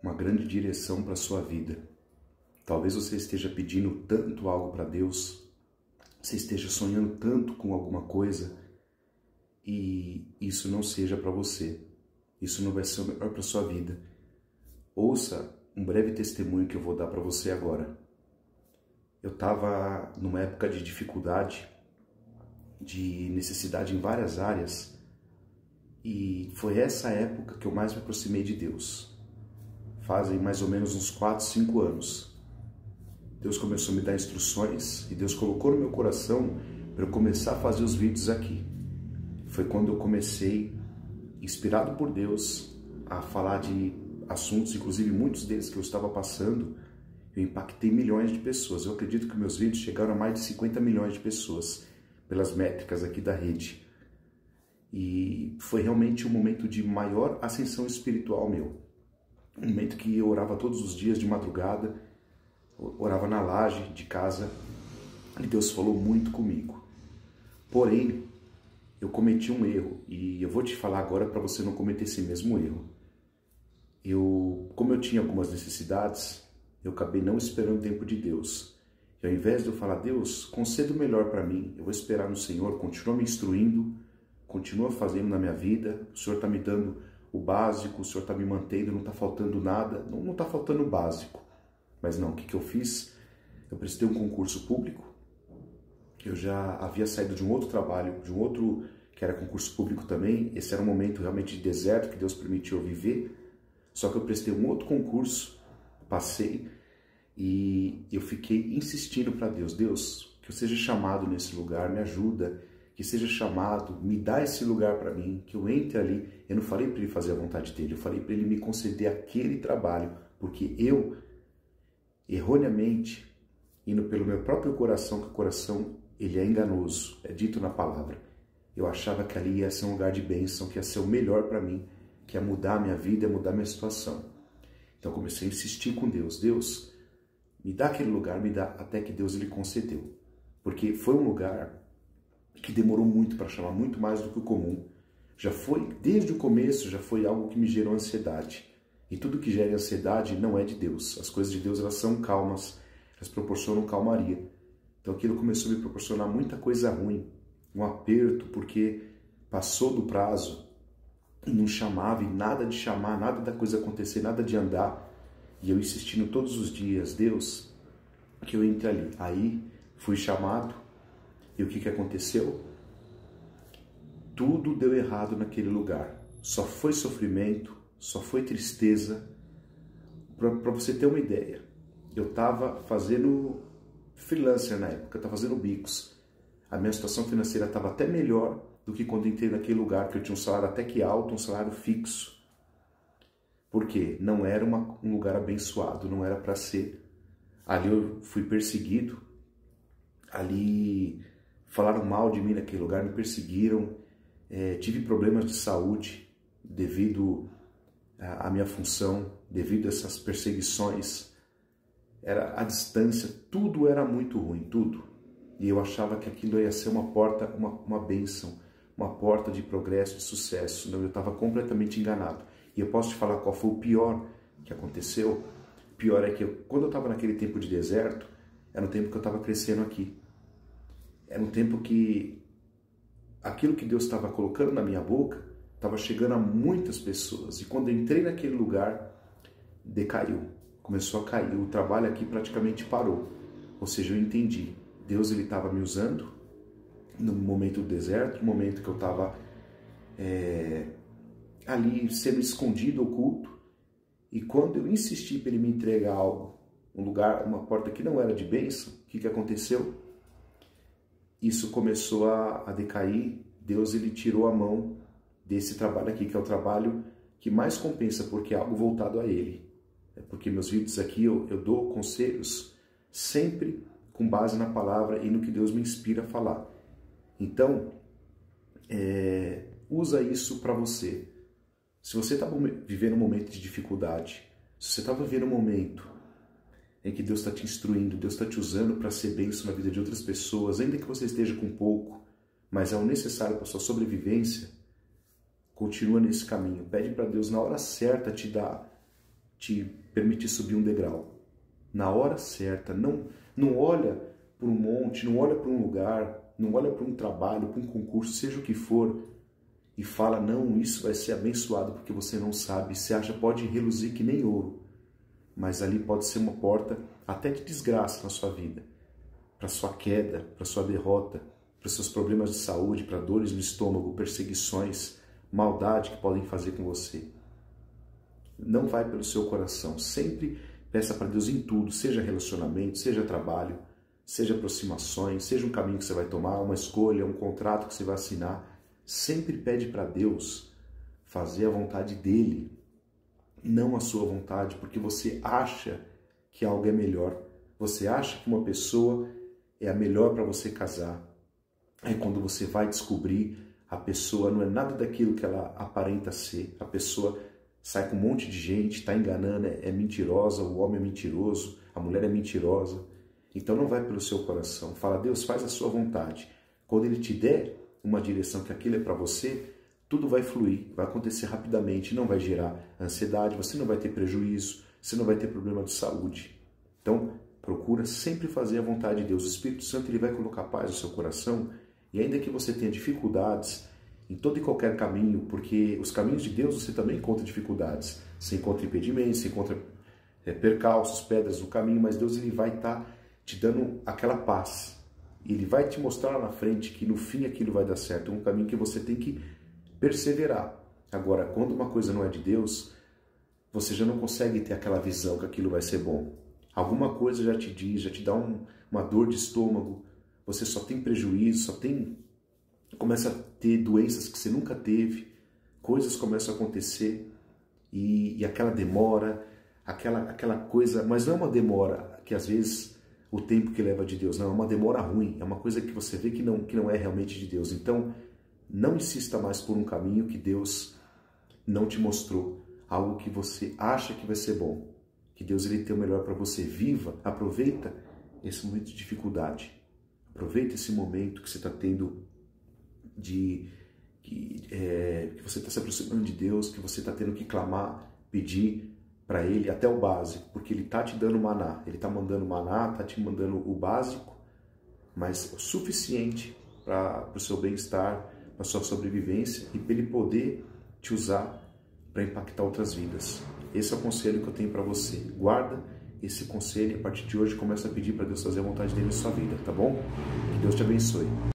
uma grande direção para a sua vida. Talvez você esteja pedindo tanto algo para Deus, você esteja sonhando tanto com alguma coisa e isso não seja para você. Isso não vai ser o melhor para a sua vida. Ouça um breve testemunho que eu vou dar para você agora. Eu estava numa época de dificuldade, de necessidade em várias áreas, e foi essa época que eu mais me aproximei de Deus. Fazem mais ou menos uns 4, 5 anos. Deus começou a me dar instruções e Deus colocou no meu coração para eu começar a fazer os vídeos aqui. Foi quando eu comecei, inspirado por Deus, a falar de assuntos, inclusive muitos deles que eu estava passando. Eu impactei milhões de pessoas. Eu acredito que meus vídeos chegaram a mais de 50 milhões de pessoas, pelas métricas aqui da rede. E foi realmente um momento de maior ascensão espiritual meu. Um momento que eu orava todos os dias de madrugada, orava na laje de casa, e Deus falou muito comigo. Porém, eu cometi um erro, e eu vou te falar agora para você não cometer esse mesmo erro. Como eu tinha algumas necessidades, eu acabei não esperando o tempo de Deus. E ao invés de eu falar, Deus, conceda o melhor para mim, eu vou esperar no Senhor, continua me instruindo, continua fazendo na minha vida, o Senhor está me dando o básico, o Senhor está me mantendo, não está faltando nada, não está faltando o básico. Mas não, o que eu fiz? Eu prestei um concurso público, eu já havia saído de um outro trabalho, de um outro que era concurso público também, esse era um momento realmente de deserto que Deus permitiu eu viver, só que eu prestei um outro concurso, passei, e eu fiquei insistindo para Deus, Deus, que eu seja chamado nesse lugar, me ajuda, que seja chamado, me dá esse lugar para mim, que eu entre ali. Eu não falei para ele fazer a vontade dele, eu falei para ele me conceder aquele trabalho, porque eu, erroneamente, indo pelo meu próprio coração, que o coração ele é enganoso, é dito na palavra, eu achava que ali ia ser um lugar de bênção, que ia ser o melhor para mim, que ia mudar a minha vida, ia mudar a minha situação. Então eu comecei a insistir com Deus, Deus, me dá aquele lugar, me dá, até que Deus ele concedeu. Porque foi um lugar que demorou muito para chamar, muito mais do que o comum. Já foi, desde o começo, já foi algo que me gerou ansiedade. E tudo que gera ansiedade não é de Deus. As coisas de Deus, elas são calmas, elas proporcionam calmaria. Então aquilo começou a me proporcionar muita coisa ruim, um aperto, porque passou do prazo, e não chamava, e nada de chamar, nada da coisa acontecer, nada de andar. E eu insistindo todos os dias, Deus, que eu entre ali. Aí fui chamado, e o que aconteceu? Tudo deu errado naquele lugar. Só foi sofrimento, só foi tristeza. Para você ter uma ideia, eu estava fazendo freelancer na época, eu estava fazendo bicos. A minha situação financeira estava até melhor do que quando entrei naquele lugar, que eu tinha um salário até que alto, um salário fixo. Por quê? Não era um lugar abençoado, não era para ser. Ali eu fui perseguido, ali falaram mal de mim naquele lugar, me perseguiram, tive problemas de saúde devido à minha função, devido a essas perseguições. Era a distância, tudo era muito ruim, tudo. E eu achava que aquilo ia ser uma porta, uma bênção, uma porta de progresso, de sucesso. Não, eu estava completamente enganado. E eu posso te falar qual foi o pior que aconteceu? O pior é que quando eu estava naquele tempo de deserto, era um tempo que eu estava crescendo aqui. Era um tempo que aquilo que Deus estava colocando na minha boca estava chegando a muitas pessoas. E quando eu entrei naquele lugar, decaiu. Começou a cair. O trabalho aqui praticamente parou. Ou seja, eu entendi. Deus ele estava me usando no momento do deserto, no momento que eu estava ali sendo escondido, oculto. E quando eu insisti para ele me entregar algo, um lugar, uma porta que não era de bênção, o que aconteceu? Isso começou a decair. Deus ele tirou a mão desse trabalho aqui, que é o trabalho que mais compensa, porque é algo voltado a ele. É porque meus vídeos aqui eu dou conselhos sempre com base na palavra e no que Deus me inspira a falar. Então, usa isso para você. Se você está vivendo um momento de dificuldade, se você está vivendo um momento em que Deus está te instruindo, Deus está te usando para ser bênção na vida de outras pessoas, ainda que você esteja com pouco, mas é o necessário para a sua sobrevivência, continua nesse caminho. Pede para Deus na hora certa te dar te permitir subir um degrau. Na hora certa, não olha para um monte, não olha para um lugar, não olha para um trabalho, para um concurso, seja o que for, e fala, não, isso vai ser abençoado, porque você não sabe, você acha, pode reluzir que nem ouro, mas ali pode ser uma porta até de desgraça na sua vida, para sua queda, para sua derrota, para seus problemas de saúde, para dores no estômago, perseguições, maldade que podem fazer com você. Não vai pelo seu coração, sempre peça para Deus em tudo, seja relacionamento, seja trabalho, seja aproximações, seja um caminho que você vai tomar, uma escolha, um contrato que você vai assinar. Sempre pede para Deus fazer a vontade dEle, não a sua vontade, porque você acha que algo é melhor. Você acha que uma pessoa é a melhor para você casar. Aí quando você vai descobrir, a pessoa não é nada daquilo que ela aparenta ser. A pessoa sai com um monte de gente, está enganando, é mentirosa, o homem é mentiroso, a mulher é mentirosa. Então não vai pelo seu coração. Fala, Deus, faz a sua vontade. Quando Ele te der uma direção que aquilo é para você, tudo vai fluir, vai acontecer rapidamente, não vai gerar ansiedade, você não vai ter prejuízo, você não vai ter problema de saúde. Então, procura sempre fazer a vontade de Deus. O Espírito Santo ele vai colocar paz no seu coração, e ainda que você tenha dificuldades em todo e qualquer caminho, porque os caminhos de Deus você também encontra dificuldades, você encontra impedimentos, você encontra percalços, pedras no caminho, mas Deus ele vai estar te dando aquela paz. Ele vai te mostrar lá na frente que no fim aquilo vai dar certo. É um caminho que você tem que perseverar. Agora, quando uma coisa não é de Deus, você já não consegue ter aquela visão que aquilo vai ser bom. Alguma coisa já te diz, já te dá uma dor de estômago, você só tem prejuízo, começa a ter doenças que você nunca teve, coisas começam a acontecer e aquela demora, aquela coisa, mas não é uma demora que às vezes o tempo que leva de Deus, não, é uma demora ruim, é uma coisa que você vê que não é realmente de Deus. Então, não insista mais por um caminho que Deus não te mostrou, algo que você acha que vai ser bom, que Deus ele tem o melhor para você. Viva, aproveita esse momento de dificuldade, aproveita esse momento que você está tendo que você está se aproximando de Deus, que você está tendo que clamar, pedir para Ele até o básico, porque Ele está te dando maná, Ele está mandando maná, está te mandando o básico, mas o suficiente para o seu bem-estar, para a sua sobrevivência e para Ele poder te usar para impactar outras vidas. Esse é o conselho que eu tenho para você. Guarda esse conselho e a partir de hoje começa a pedir para Deus fazer a vontade dele na sua vida, tá bom? Que Deus te abençoe.